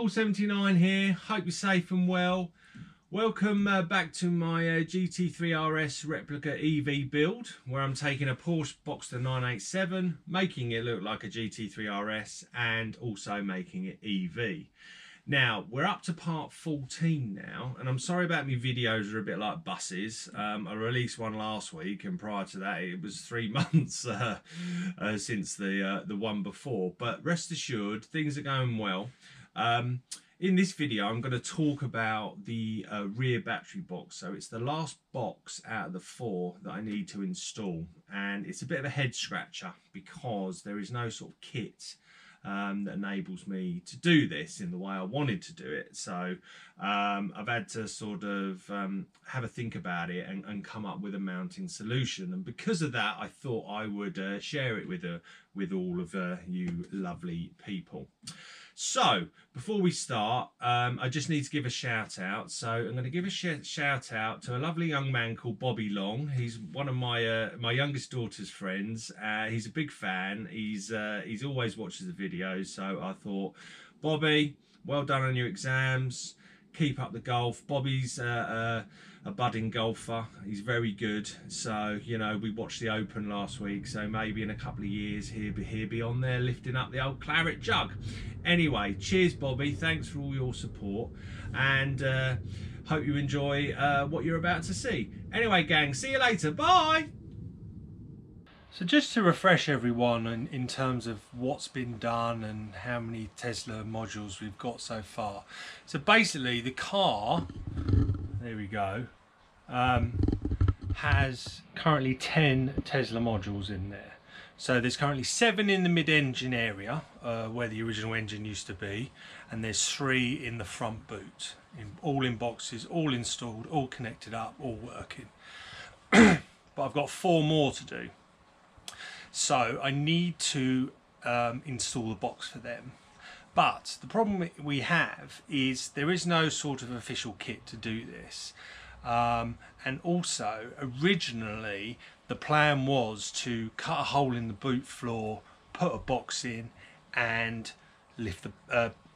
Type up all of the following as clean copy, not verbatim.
Paul79 here, hope you're safe and well. Welcome back to my GT3 RS Replica EV build, where I'm taking a Porsche Boxster 987, making it look like a GT3 RS and also making it EV. Now, we're up to part 14 now, and I'm sorry about my videos are a bit like buses. I released one last week, and prior to that it was 3 months since the one before. But rest assured, things are going well. In this video, I'm going to talk about the rear battery box. So it's the last box out of the 4 that I need to install, and it's a bit of a head scratcher because there is no sort of kit that enables me to do this in the way I wanted to do it. So I've had to sort of have a think about it and come up with a mounting solution, and because of that I thought I would share it with all of you lovely people. So before we start, I just need to give a shout out. So I'm going to give a shout out to a lovely young man called Bobby Long. He's one of my youngest daughter's friends. He's a big fan. He's always watches the videos. So I thought, Bobby, well done on your exams. Keep up the golf. Bobby's a budding golfer. He's very good. So, you know, we watched the Open last week, so maybe in a couple of years he'll be on there lifting up the old claret jug. Anyway, cheers Bobby, thanks for all your support, and hope you enjoy what you're about to see. Anyway gang, see you later, bye! So just to refresh everyone in terms of what's been done and how many Tesla modules we've got so far. So basically the car, there we go, has currently 10 Tesla modules in there. So there's currently 7 in the mid-engine area where the original engine used to be, and there's 3 in the front boot, all in boxes, all installed, all connected up, all working. But I've got 4 more to do. So I need to install the box for them. But the problem we have is there is no sort of official kit to do this. And also, originally, the plan was to cut a hole in the boot floor, put a box in, and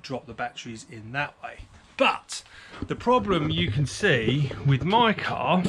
drop the batteries in that way. But the problem you can see with my car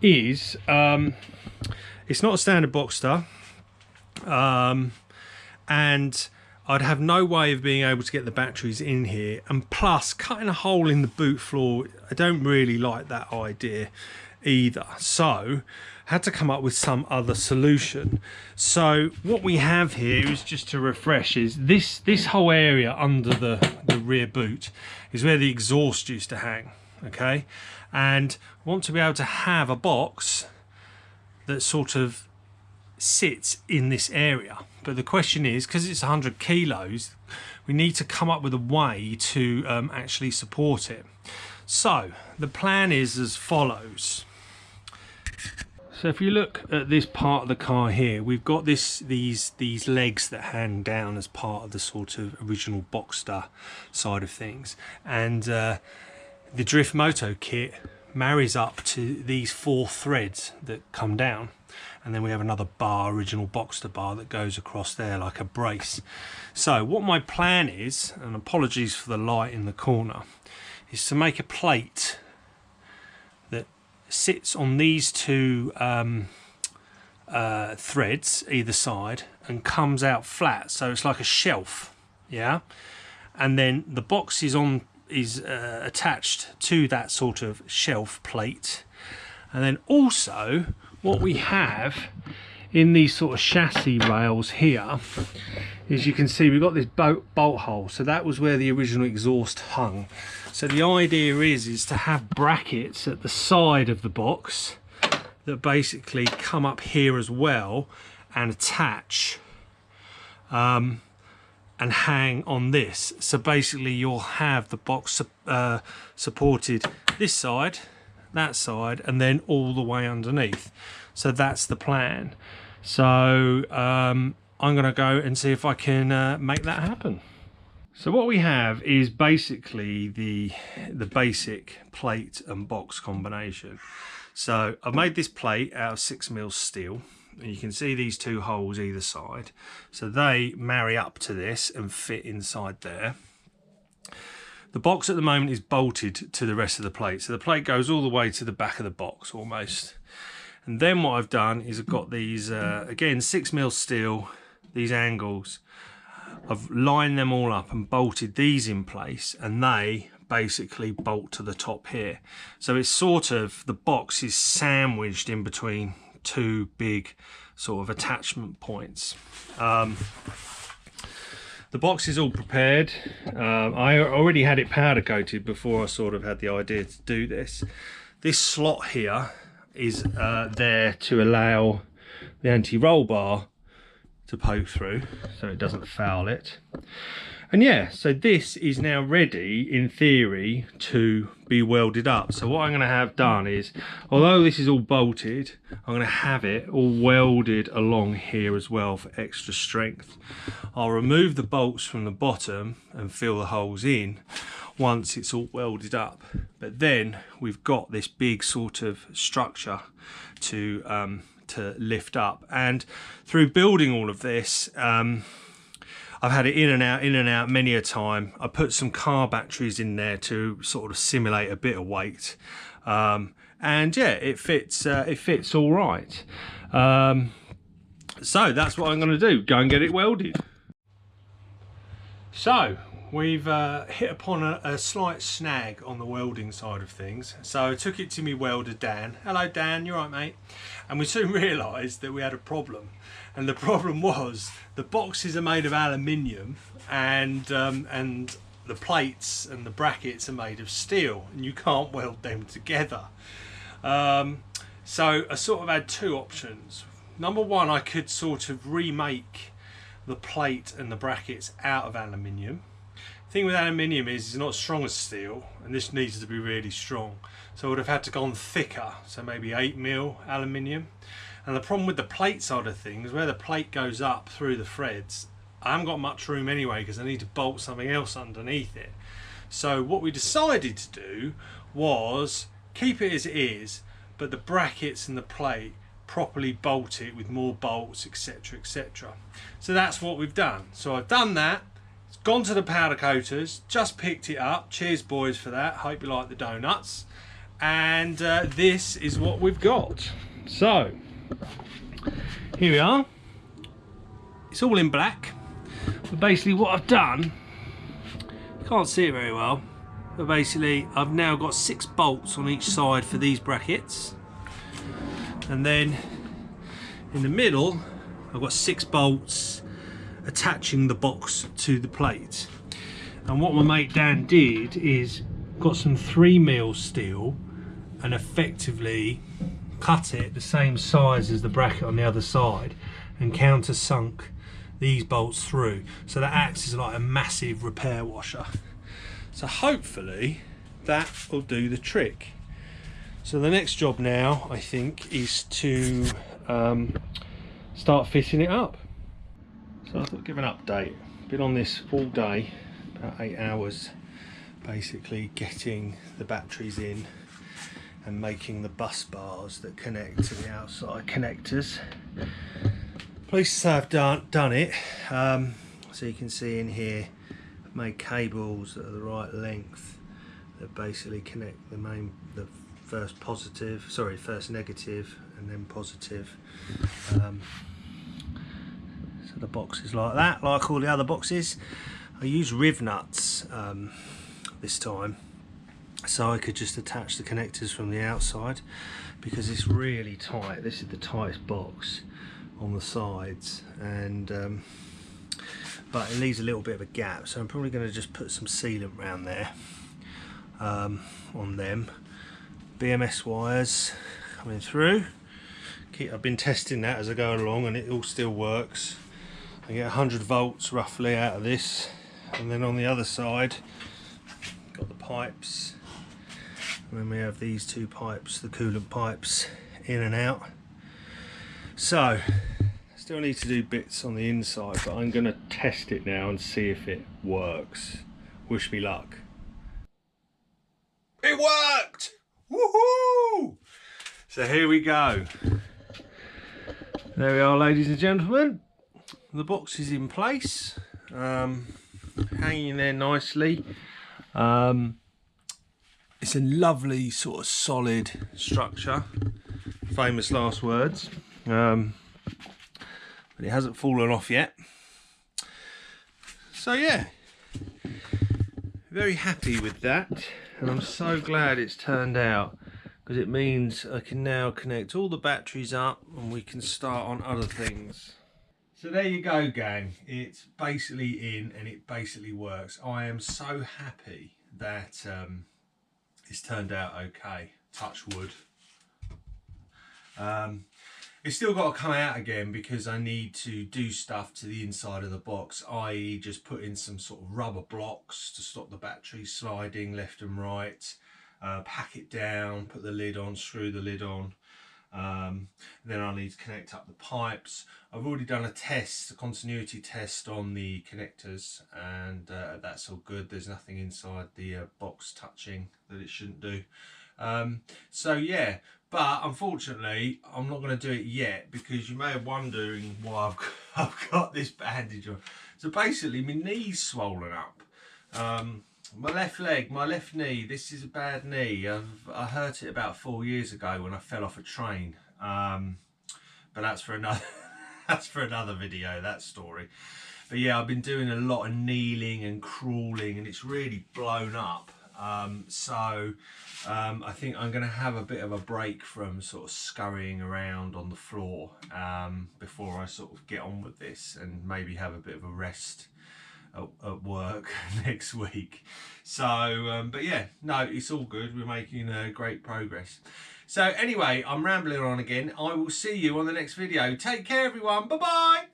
is it's not a standard Boxster, and I'd have no way of being able to get the batteries in here, and plus cutting a hole in the boot floor, I don't really like that idea either. So I had to come up with some other solution. So what we have here is, just to refresh, is this whole area under the rear boot is where the exhaust used to hang, okay? And I want to be able to have a box that sort of sits in this area. But the question is, because it's 100 kilos, we need to come up with a way to actually support it. So the plan is as follows. So if you look at this part of the car here, we've got these legs that hang down as part of the sort of original Boxster side of things, and the drift moto kit marries up to these 4 threads that come down, and then we have another bar, original Boxster bar, that goes across there like a brace. So what my plan is, and apologies for the light in the corner, is to make a plate that sits on these 2 threads either side and comes out flat, so it's like a shelf, yeah, and then the box is attached to that sort of shelf plate. And then also what we have in these sort of chassis rails here is, you can see we've got this bolt hole, so that was where the original exhaust hung. So the idea is to have brackets at the side of the box that basically come up here as well and attach and hang on this. So basically you'll have the box supported this side, that side, and then all the way underneath. So that's the plan. So I'm going to go and see if I can make that happen. So what we have is basically the basic plate and box combination. So I've made this plate out of 6mm steel, and you can see these 2 holes either side, so they marry up to this and fit inside there. The box at the moment is bolted to the rest of the plate, so the plate goes all the way to the back of the box almost. And then what I've done is I've got these again 6mm steel, these angles. I've lined them all up and bolted these in place, and they basically bolt to the top here. So it's sort of, the box is sandwiched in between two big sort of attachment points. The box is all prepared. I already had it powder coated before I sort of had the idea to do this. This slot here is there to allow the anti-roll bar to poke through so it doesn't foul it. And yeah, so this is now ready in theory to be welded up. So what I'm going to have done is, although this is all bolted, I'm going to have it all welded along here as well for extra strength. I'll remove the bolts from the bottom and fill the holes in once it's all welded up. But then we've got this big sort of structure to lift up. And through building all of this, I've had it in and out many a time. I put some car batteries in there to sort of simulate a bit of weight, and yeah, it fits all right. So that's what I'm going to do, go and get it welded. So we've hit upon a slight snag on the welding side of things, so I took it to me welder Dan. Hello Dan, you all right mate? And we soon realised that we had a problem. And the problem was the boxes are made of aluminium, and the plates and the brackets are made of steel, and you can't weld them together. So I sort of had two options. Number one, I could sort of remake the plate and the brackets out of aluminium. The thing with aluminium is it's not as strong as steel, and this needs to be really strong. So I would have had to go on thicker, so maybe 8mm aluminium. And the problem with the plate side of things, where the plate goes up through the threads, I haven't got much room anyway because I need to bolt something else underneath it. So what we decided to do was keep it as it is, but the brackets and the plate properly bolt it with more bolts, etc, etc. So that's what we've done. So I've done that, it's gone to the powder coaters, just picked it up. Cheers boys for that, hope you like the donuts. And this is what we've got. So here we are. It's all in black, but basically what I've done, you can't see it very well, but basically I've now got 6 bolts on each side for these brackets, and then in the middle I've got 6 bolts attaching the box to the plate. And what my mate Dan did is got some 3mm steel and effectively cut it the same size as the bracket on the other side and countersunk these bolts through, so that acts as like a massive repair washer. So hopefully that will do the trick. So the next job now, I think, is to start fitting it up. So I thought I'd give an update. Been on this all day, about 8 hours, basically getting the batteries in and making the bus bars that connect to the outside connectors. Pleased to say I've done it. So you can see in here I've made cables that are the right length that basically connect the first negative and then positive. So the box is like that, like all the other boxes. I use riv nuts this time, so I could just attach the connectors from the outside because it's really tight. This is the tightest box on the sides, and but it leaves a little bit of a gap, so I'm probably going to just put some sealant around there on them. BMS wires coming through. I've been testing that as I go along and it all still works. I get 100 volts roughly out of this, and then on the other side got the pipes, and then we have these 2 pipes, the coolant pipes, in and out. So still need to do bits on the inside, but I'm going to test it now and see if it works. Wish me luck. It worked! Woohoo! So here we go. There we are, ladies and gentlemen. The box is in place. hanging there nicely. It's a lovely sort of solid structure, famous last words, but it hasn't fallen off yet. So yeah, very happy with that, and I'm so glad it's turned out, because it means I can now connect all the batteries up and we can start on other things. So there you go, gang. It's basically in and it basically works. I am so happy that it's turned out okay, touch wood. It's still got to come out again because I need to do stuff to the inside of the box, i.e. just put in some sort of rubber blocks to stop the battery sliding left and right, pack it down, put the lid on, screw the lid on. Then I need to connect up the pipes. I've already done a test, a continuity test on the connectors, and that's all good. There's nothing inside the box touching that it shouldn't do. So yeah, but unfortunately I'm not going to do it yet, because you may be wondering why I've got this bandage on. So basically my knee's swollen up. My left leg, my left knee, this is a bad knee. I hurt it about 4 years ago when I fell off a train. But that's for another that's for another video, that story. But yeah, I've been doing a lot of kneeling and crawling, and it's really blown up. So I think I'm going to have a bit of a break from sort of scurrying around on the floor before I sort of get on with this, and maybe have a bit of a rest at work next week. So but yeah, no, it's all good. We're making great progress. So anyway, I'm rambling on again. I will see you on the next video. Take care, everyone. Bye bye.